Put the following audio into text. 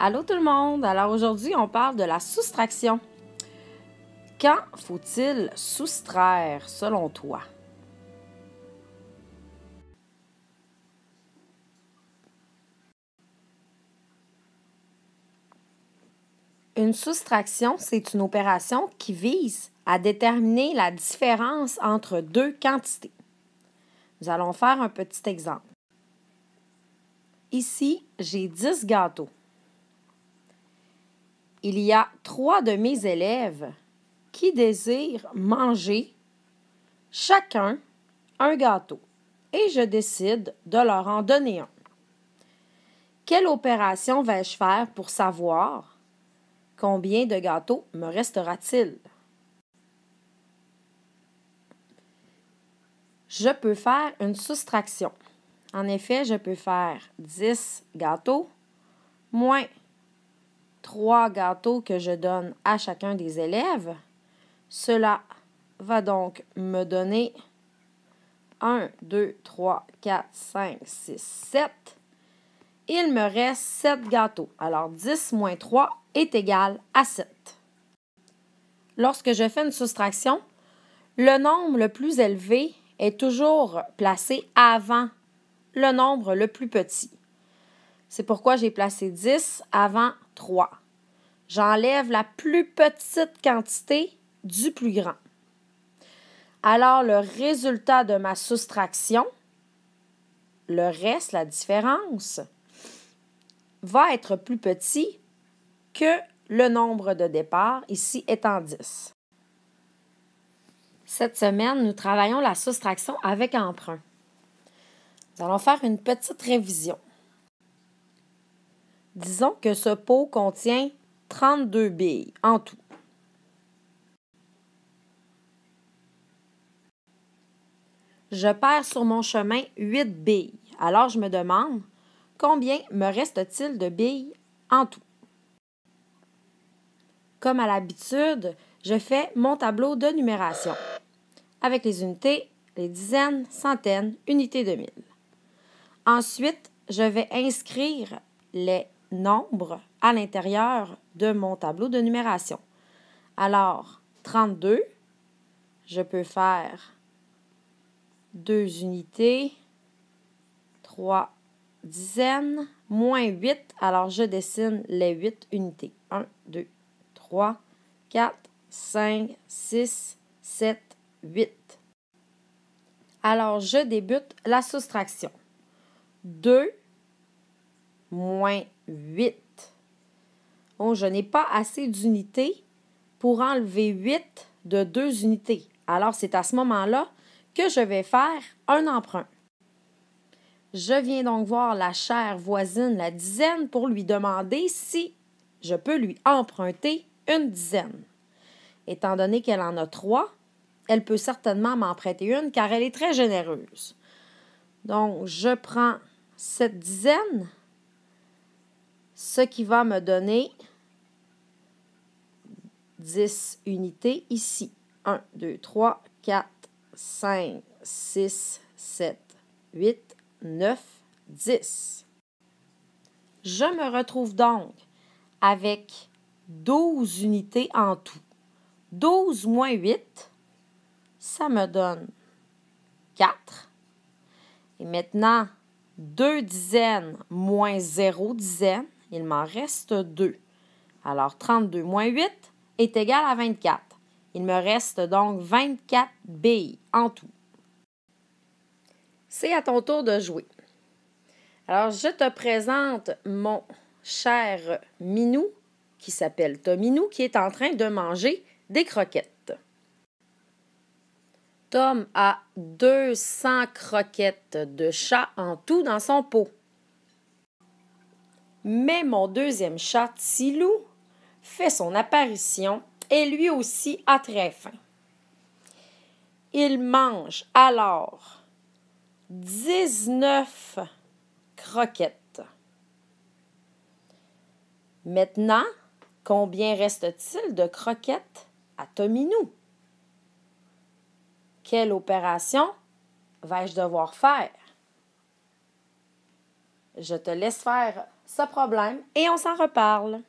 Allô tout le monde! Alors aujourd'hui, on parle de la soustraction. Quand faut-il soustraire selon toi? Une soustraction, c'est une opération qui vise à déterminer la différence entre deux quantités. Nous allons faire un petit exemple. Ici, j'ai 10 gâteaux. Il y a 3 de mes élèves qui désirent manger chacun un gâteau et je décide de leur en donner un. Quelle opération vais-je faire pour savoir combien de gâteaux me restera-t-il? Je peux faire une soustraction. En effet, je peux faire 10 gâteaux moins 3 gâteaux que je donne à chacun des élèves. Cela va donc me donner 1, 2, 3, 4, 5, 6, 7. Il me reste 7 gâteaux. Alors, 10 moins 3 est égal à 7. Lorsque je fais une soustraction, le nombre le plus élevé est toujours placé avant le nombre le plus petit. C'est pourquoi j'ai placé 10 avant 3. J'enlève la plus petite quantité du plus grand. Alors, le résultat de ma soustraction, le reste, la différence, va être plus petit que le nombre de départ, ici étant 10. Cette semaine, nous travaillons la soustraction avec emprunt. Nous allons faire une petite révision. Disons que ce pot contient 32 billes en tout. Je perds sur mon chemin 8 billes. Alors, je me demande combien me reste-t-il de billes en tout? Comme à l'habitude, je fais mon tableau de numération avec les unités, les dizaines, centaines, unités de mille. Ensuite, je vais inscrire les nombres à l'intérieur de mon tableau de numération. Alors, 32, je peux faire 2 unités, 3 dizaines, moins 8. Alors, je dessine les 8 unités. 1, 2, 3, 4, 5, 6, 7, 8. Alors, je débute la soustraction. 2 moins 8. Oh, je n'ai pas assez d'unités pour enlever 8 de 2 unités. Alors, c'est à ce moment-là que je vais faire un emprunt. Je viens donc voir la chère voisine, la dizaine, pour lui demander si je peux lui emprunter une dizaine. Étant donné qu'elle en a 3, elle peut certainement m'emprunter une car elle est très généreuse. Donc, je prends cette dizaine, ce qui va me donner 10 unités ici. 1, 2, 3, 4, 5, 6, 7, 8, 9, 10. Je me retrouve donc avec 12 unités en tout. 12 moins 8, ça me donne 4. Et maintenant, 2 dizaines moins 0 dizaine, il m'en reste 2. Alors, 32 moins 8 est égal à 24. Il me reste donc 24 billes en tout. C'est à ton tour de jouer. Alors, je te présente mon cher Minou, qui s'appelle Tominou, qui est en train de manger des croquettes. Tom a 200 croquettes de chat en tout dans son pot. Mais mon deuxième chat, Tilou, fait son apparition et lui aussi a très faim. Il mange alors 19 croquettes. Maintenant, combien reste-t-il de croquettes à Tominou? Quelle opération vais-je devoir faire? je te laisse faire ce problème et on s'en reparle.